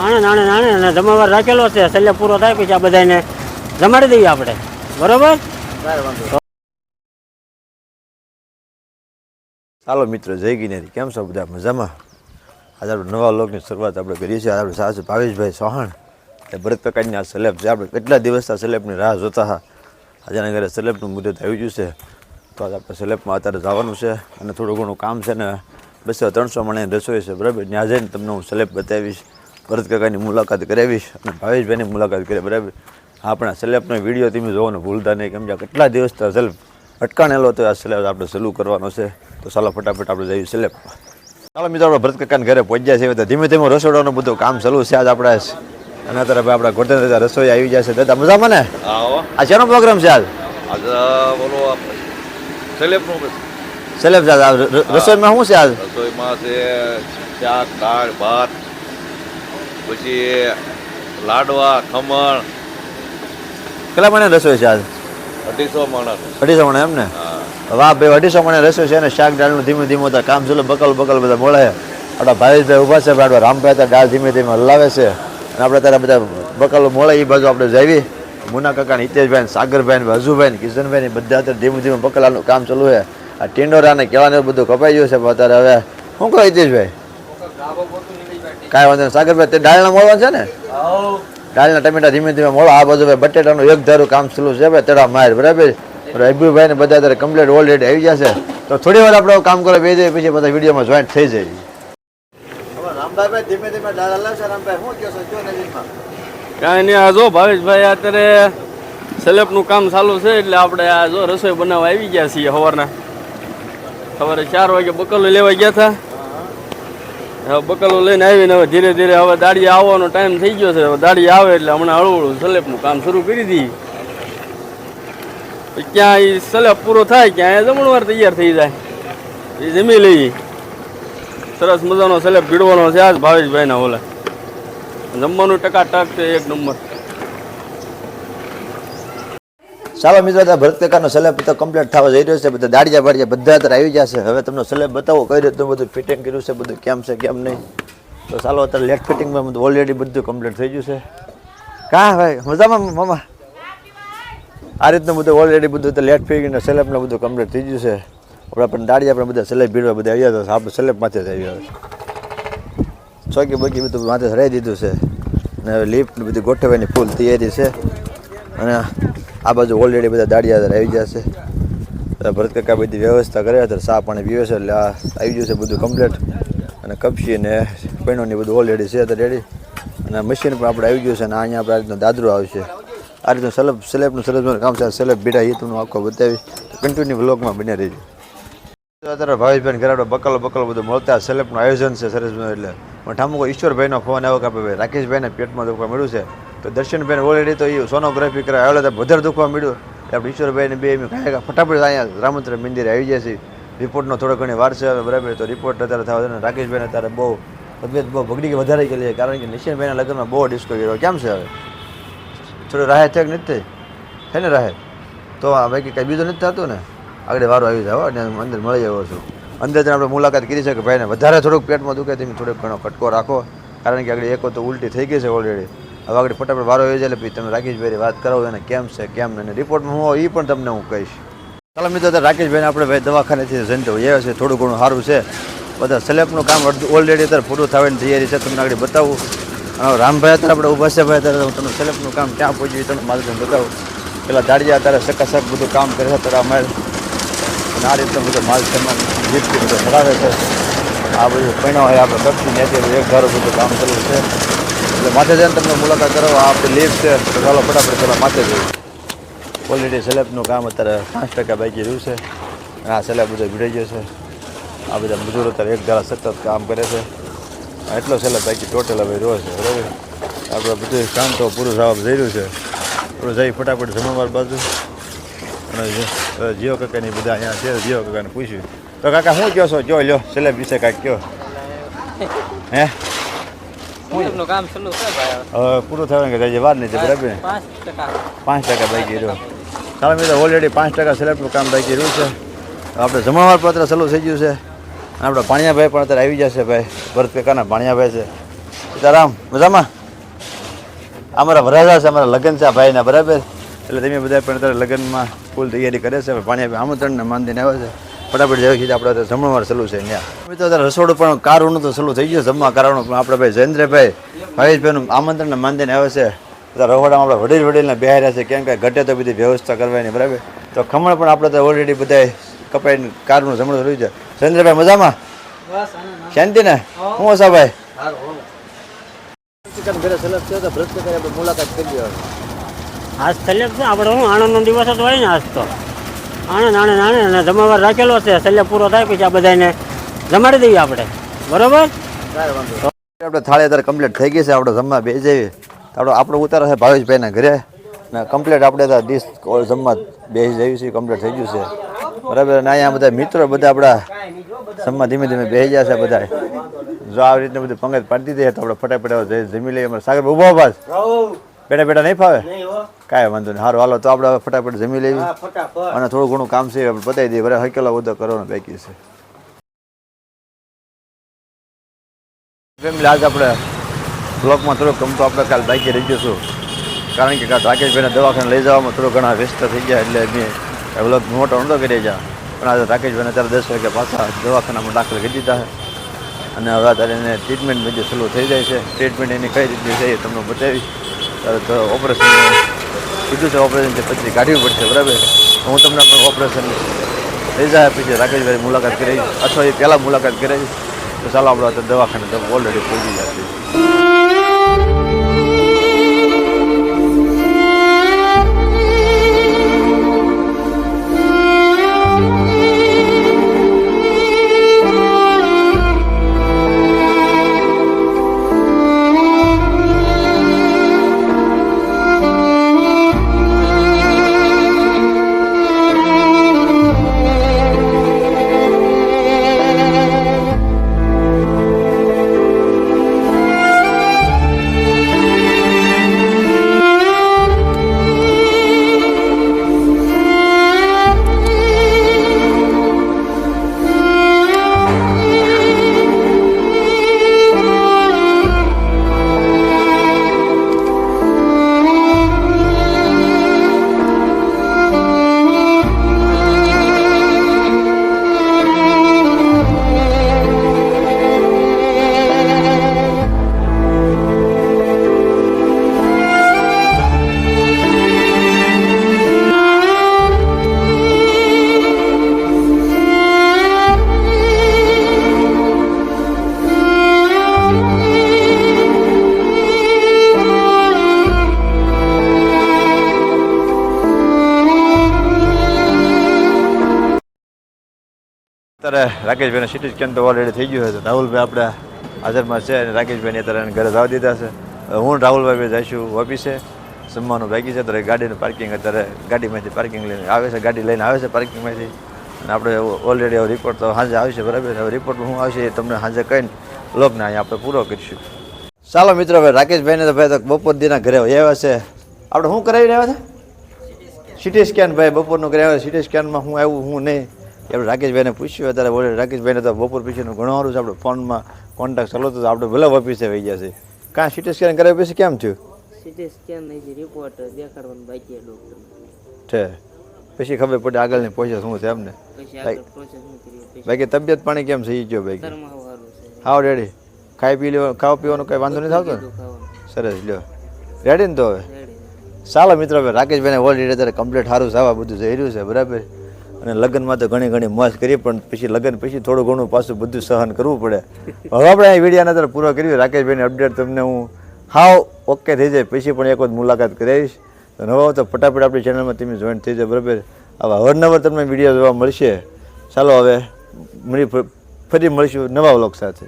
આણે અને જમાવાર રાખેલો છે. છેલ્લે પૂરો થાય પછી આ બધાને જમાડી દઈએ આપણે, બરોબર? ચાલો મિત્રો, જય ગિરનારી. કેમ છો બધા? મજામાં? આજે આપણે નવા લોકની શરૂઆત આપણે કરીએ છીએ. આપણે સાસુ ભાવેશભાઈ ચૌહાણ એ ભરત કાકાની આ સલેબ છે. આપણે કેટલા દિવસથી સલેબની રાહ જોતા હતા. આજના ઘરે સલેબનું મુદત આવી ગયું છે, તો આજે આપણે સલેબમાં અત્યારે જવાનું છે અને થોડું ઘણું કામ છે ને 200-300 મણે રસોઈ છે, બરાબર? ત્યાં જઈને તમને હું સલેબ બતાવીશ, ભરત કાકાની મુલાકાત કરાવીશ અને ભાવેશભાઈની મુલાકાત કરી, બરાબર? આપણા સલેબનો વિડીયો તમે જોવાનું ભૂલતા નહીં, કેમ કે કેટલા દિવસથી સલેબ અટકાણેલો તો આ સલેબ આપણે ચાલુ કરવાનો છે. તો ચાલો ફટાફટ આપણે જઈએ સલેબમાં. ચાલો મિત્રો, આપણે ભરત કાકાના ઘરે પહોંચ્યા છીએ. તો ધીમે ધીમે રસોડાનું બધું કામ ચાલુ છે આજ આપણે. અને અત્યારે આપણા ગોઠણ રસોઈ આવી જશે. દાદા મજામાં ને? આ શેનો પ્રોગ્રામ છે આજ? સલેબ છે રસોઈમાં શું છે આજ? રસોઈમાં છે શાક, દાળ, ભાત, પછી લાડવા, ખમણ. કેટલા મણે રસોઈ છે આજ? 250 માણસ. 250 મણે એમ ને? વાહ ભાઈ, 250 મણે રસોઈ છે ને શાક દાળનું ધીમે ધીમે કામ ચાલુ. બકલ બધા મળે. આપણા ભાવેશભાઈ ઉભા છે, આપણા રામભાઈ દાળ ધીમે ધીમે હલાવે છે. અને આપણે ત્યારે બધા બકલો મળે એ બાજુ આપણે જઈએ. મુના કાકા, હિતેશભાઈ, સાગરભાઈ, હજુભાઈ, કિશનભાઈ બધા અત્યારે ધીમે ધીમે બકલાનું કામ ચાલુ છે. આ ટેંડોરા ને કેળાને બધું કપાઈ ગયું છે. અત્યારે હવે શું કહો હિતેશભાઈ? કાંઈ વાંધો નહીં. સાગરભાઈ, તે દાળના મળવા છે ને? દાળના ટમેટા ધીમે ધીમે મળો. આ બાજુ ભાઈ બટેટાનું એક ધારું કામ ચાલુ છે ભાઈ, તેડા માર, બરાબર? અભિભાઈ ને બધા અત્યારે કમ્પ્લીટ ઓલરેડી આવી જશે. તો થોડી વાર આપણે કામ કરો, બે જઈએ પછી બધા વિડીયોમાં જોઈન્ટ થઈ જાય. રામભાઈ ધીમે ધીમે દાળ હલાવશે. રામભાઈ શું કહો છો? કાંઈ નહીં, આ જો ભાવેશભાઈ અત્યારે સલેબનું કામ ચાલુ છે એટલે આપણે આ જો રસોઈ બનાવવા આવી ગયા છીએ. સવારે 4 વાગે બકલો લેવા ગયા હતા. હવે બકલો લઈને આવીને હવે ધીરે ધીરે હવે દાળી આવવાનો ટાઈમ થઈ ગયો છે. હવે દાળી આવે એટલે હમણાં હળવું સલેબનું કામ શરૂ કરી દઈએ. ક્યાં એ સલેબ પૂરો થાય ક્યાં જમણવાર તૈયાર થઈ જાય એ જમી લઈએ. સરસ મજાનો સલેબ ભીડવાનો છે આજ ભાવેશભાઈના ઓલે. જમવાનું ટકાટક છે, એક નંબર. ચાલો મિત્રો, ભરત કાકાનો સલેબ તો કમ્પ્લીટ થવા જઈ રહ્યો છે. બધા દાડિયા બાડિયા બધા અત્યારે આવી જશે. હવે તમને સલેબ બતાવો કઈ રીતનું બધું ફિટિંગ કર્યું છે, બધું કેમ છે કેમ નહીં. તો ચાલો અત્યારે લેટ ફિટિંગમાં બધું ઓલરેડી બધું કમ્પ્લીટ થઈ ગયું છે. કાં ભાઈ મજામાં મામા? આ રીતનું બધું ઓલરેડી બધું લેટ ફિટિંગ સલેબને બધું કમ્પ્લીટ થઈ ગયું છે. આપણે પણ દાડિયા આપણે બધા સલેબ ભીડવા બધા આવ્યા હતા. આપણે સલેબ માથે જ આવ્યા ચોકી બોકી બધું માથે હરાઈ દીધું છે. અને હવે લિફ્ટ બધી ગોઠવવાની ફૂલ તૈયારી છે. અને આ બાજુ ઓલરેડી બધા દાડિયા આવી જશે. ભરત કાકા બધી વ્યવસ્થા કરે અત્યારે ચા પાણી પીવે છે એટલે આ આવી ગયું છે બધું કમ્પ્લીટ. અને કપશી ને પૈણોની બધું ઓલરેડી છે અત્યારે રેડી. અને મશીન પણ આપણે આવી ગયું છે. અને અહીંયા આપણે આ રીતનું દાદરું આવશે. આ રીતનું સલેબનું સરસ કામ છે. સલેબ બીડા એ તમને આખો બતાવીશ. કન્ટિન્યુ વ્લોગમાં બની રહેજો. અત્યારે ભાવેશભાઈ ઘરે આપણે બકલો બધું મળતા સલેબનું આયોજન છે સરસ. એટલે પણ ઠામુકો ઈશ્વરભાઈનો ફોન આવ્યો કે ભાઈ રાકેશભાઈને પેટમાં દુખવા મળ્યું છે. તો દર્શનભાઈને ઓલરેડી તો એ સોનોગ્રાફી કરાવે આવેલો તો વધારે દુખવા મળ્યું. આપણે ઈશ્વરભાઈને બે ફટાફટ અહીંયા રામચંદ્ર મંદિરે આવી જાય છે. રિપોર્ટનો થોડો ઘણી વાર છે હવે, બરાબર? તો રિપોર્ટ અત્યારે થવા છે. રાકેશભાઈને અત્યારે બહુ તબિયત બહુ બગડી વધારે ગયેલી છે, કારણ કે નિશનભાઈના લગ્નમાં બહુ ડિસ્કો કર્યો. કેમ છે હવે? થોડું રાહત છે કે નથી થઈ? છે ને રાહત? તો આ બાકી કંઈ બીજું નથી થતું ને? આગળ વારો આવી જાવ અને અંદર મળી આવ્યો છું. અંદર આપણે મુલાકાત કરી છે કે ભાઈને વધારે થોડુંક પેટમાં દુખે તમે થોડોક ઘણો કટકો રાખો, કારણ કે આગળ એક તો ઉલટી થઈ ગઈ છે ઓલરેડી. હવે આગળ ફટાફટ વારો આવી જાય એટલે તમે રાકેશભાઈ વાત કરાવો એને કેમ છે કેમ નહીં. રિપોર્ટમાં હું એ પણ તમને હું કહીશ. ચાલો મિત્રો, રાકેશભાઈને આપણે ભાઈ દવાખાનેથી જઈને એ છે થોડું ઘણું સારું છે. બધા સલેબનું કામ ઓલરેડી અત્યારે પૂરું થવાની તૈયારી છે. તમને આગળ બતાવું. અને રામભાઈ અત્યારે આપણે ઊભા છે ભાઈ. અત્યારે હું તમને સલેબનું કામ ક્યાં પહોંચ્યું તમને મારું બતાવું. પેલા દાડિયા અત્યારે સકાસક બધું કામ કરે છે અત્યારે અમારે. અને આ રીતનો બધો માલ સામાન જીપથી બધો ધરાવે છે. આ બધું પૈણા હોય આપણે કપથી નેચેલું એક ધારું બધું કામ કરવું છે. એટલે માથે જઈને તમને મુલાકાત કરો. આ આપણી લિફ્ટ છે. તો ચાલો ફટાફટ પેલા માથે જઈએ. ઓલરેડી સલેબનું કામ અત્યારે 5% બાકી રહ્યું છે. આ સલેબ બધો ભીડાઈ ગયો છે. આ બધા મજૂરો અત્યારે એક ધારા સતત કામ કરે છે. એટલો સલેબ બાકી ટોટલ હવે રહ્યો છે, બરાબર? આપણે બધું કામ તો પૂરું થવા જઈ રહ્યું છે. આપણે જઈ ફટાફટ જમણવાર બાજુ. અને જીઓ કાકાની બધા અહીંયા છે. જીઓ કાકાને પૂછ્યું તો કાકા શું કહો છો? જો લ્યો સલેબ વિશે કાંઈક કહો. હે કામ ચાલુ છે ભાઈ. હવે પૂરું થવાનું કે વાર નહીં છે, બરાબર? 5% બાકી રહ્યો. ચાલો મિત્રો, ઓલરેડી 5% સલેબનું કામ બાકી રહ્યું છે. આપણે જમણવાર પત્ર ચાલુ થઈ ગયું છે. અને આપણે ભાણિયાભાઈ પણ અત્યારે આવી જશે ભાઈ. ભરત કાકાના ભાણિયાભાઈ છે. સીતારામ મજામાં? અમારા વરાજા છે, અમારા લગ્ન છે આ ભાઈના, બરાબર? એટલે તમે બધા પણ અત્યારે લગ્નમાં ફૂલ તૈયારી કરે છે. પાણી આમંત્રણને માનીને આવે છે. ફટાફટ જેવી રીતે આપણે જમણવાર ચાલુ છે ત્યાં. તો અત્યારે રસોડું પણ કારનું તો ચાલુ થઈ ગયું, જમવા કારણું પણ આપણે ભાઈ જયેન્દ્રભાઈ ભાવેશભાઈનું આમંત્રણને માનીને આવે છે. રહોડામાં આપણે વડીલને બેહાર્યા છે, કેમ કે ઘટે તો બધી વ્યવસ્થા કરવાની, બરાબર? તો ખમણ પણ આપણે તો ઓલરેડી બધા કપાઈને કારનું જમણું થયું છે. જયેન્દ્રભાઈ મજામાં? શાંતિ ને? શું હશે ભાઈ? મુલાકાત કરી આજ સલેબ છે આપણે શું આણંદનો દિવસ જ હોય ને આજ તો. આણંદ અને જમાવાર રાખેલો છે. સલેબ પૂરો થાય પછી આ બધાને જમાડી દઈએ આપણે, બરોબર? આપણે થાળી અત્યારે કમ્પ્લીટ થઈ ગઈ છે. આપણે જમવા બે જઈએ આપણે ઉતારે છે ભાવેશભાઈના ઘરે ને કમ્પ્લીટ આપણે ડીશ જમવા બેસી જઈએ છીએ. કમ્પ્લીટ થઈ ગયું છે, બરાબર? અને અહીંયા બધા મિત્રો બધા આપણા જમવા ધીમે ધીમે બેસી ગયા છે બધા. જો આવી રીતને બધું પંગત પાડી દીધી તો આપણે ફટાફટ જમી લઈએ. અમારે સાગર ઉભો પાસ બેટા બેટા નહીં ફાવે? કાંઈ વાંધો નહીં, સારું હાલો. તો આપણે ફટાફટ જમી લેવી અને થોડું ઘણું કામ છે આપણે બતાવી દઈએ. બરાબર? હકેલો બધો કરવાનો બાકી છે. ફેમિલી આજ આપણે બ્લોગમાં થોડુંક ગમતો આપણે કાલ બાકી રહી જશું, કારણ કે કાલ રાકેશભાઈને દવાખાને લઈ જવામાં થોડો ઘણા વ્યસ્ત થઈ ગયા, એટલે મેં બ્લોગ મોટો ઊંડો કરી જાય. પણ આજે રાકેશભાઈને અત્યારે 10 વાગ્યા પાછા દવાખાનામાં દાખલ કરી દીધા છે અને હવે અત્યારે એને ટ્રીટમેન્ટ બધી ચાલુ થઈ જાય છે. ટ્રીટમેન્ટ એની કઈ રીતની છે એ તમને બતાવી. તો ઓપરેશન કીધું છે, ઓપરેશન પછી કાઢવી પડશે, બરાબર? હું તમને પણ ઓપરેશન થઈ જાય પછી રાકેશભાઈ મુલાકાત કરી અથવા એ પહેલાં મુલાકાત કરી. તો ચાલો આપણે અત્યારે દવાખાને તો ઓલરેડી પહોંચી જશે. અત્યારે રાકેશભાઈને સિટી સ્કેન તો ઓલરેડી થઈ ગયું છે. રાહુલભાઈ આપણે હાજરમાં છે અને રાકેશભાઈને અત્યારે ઘરે જવા દીધા છે. હું રાહુલભાઈ જઈશું ઓફિસે, જમવાનું બાકી છે. ત્યારે ગાડીનું પાર્કિંગ અત્યારે ગાડીમાંથી પાર્કિંગ લઈને આવે છે, ગાડી લઈને આવે છે પાર્કિંગમાંથી. અને આપણે ઓલરેડી રિપોર્ટ તો સાંજે આવશે, બરાબર? હવે રિપોર્ટમાં શું આવશે એ તમને સાંજે કહીને બ્લોગને અહીંયા આપણે પૂરો કરીશું. ચાલો મિત્રો, ભાઈ રાકેશભાઈને તો ભાઈ તો બપોર દીના ઘરે આવ્યા છે. આપણે શું કરાવીને આવ્યા હતા? City scan. ભાઈ બપોરનું કરાવ્યા. સિટી સ્કેનમાં હું આવ્યું હું નહીં આપણે રાકેશભાઈને પૂછ્યું. અત્યારે ઓલરેડી રાકેશભાઈને તો બપોર પછીનું ઘણું સારું છે. આપણે ફોનમાં કોન્ટેક્ટ ચાલો તો આપણે ભલે ઓફિસે વહી ગયા છે. કાં સિટી સ્કેન કરાવ્યા પછી કેમ થયું? સિટી સ્કેન રિપોર્ટ દેખાડવાનું બાકી ડોક્ટર છે, પછી ખબર પડે આગળની પ્રોસેસ શું છે એમને. બાકી તબિયત પાણી કેમ છે એ કહો ભાઈ? હાવ રેડી? ખાઈ પી લેવાનું, ખાવા પીવાનું કંઈ વાંધો નહીં થતો ને? સરસ, લ્યો રેડી ને? તો હવે ચાલો મિત્રો, હવે રાકેશભાઈને ઓલરેડી અત્યારે કમ્પ્લીટ સારું સાવા બધું જઈ રહ્યું છે, બરાબર? અને લગ્નમાં તો ઘણી ઘણી મોજ કરી, પણ પછી લગ્ન પછી થોડું ઘણું પાછું બધું સહન કરવું પડે. હવે આપણે આ વિડીયોને અત્યારે પૂરો કર્યો. રાકેશભાઈની અપડેટ તમને હું હાવ ઓકે થઈ જાય પછી પણ એક વખત મુલાકાત કરાવીશ. અને હવે તો ફટાફટ આપણી ચેનલમાં તમે જોઈન થઈ જાય, બરાબર? હવે અવારનવાર તમને વિડીયો જોવા મળશે. ચાલો હવે ફરી મળીશું નવા વ્લોગ સાથે.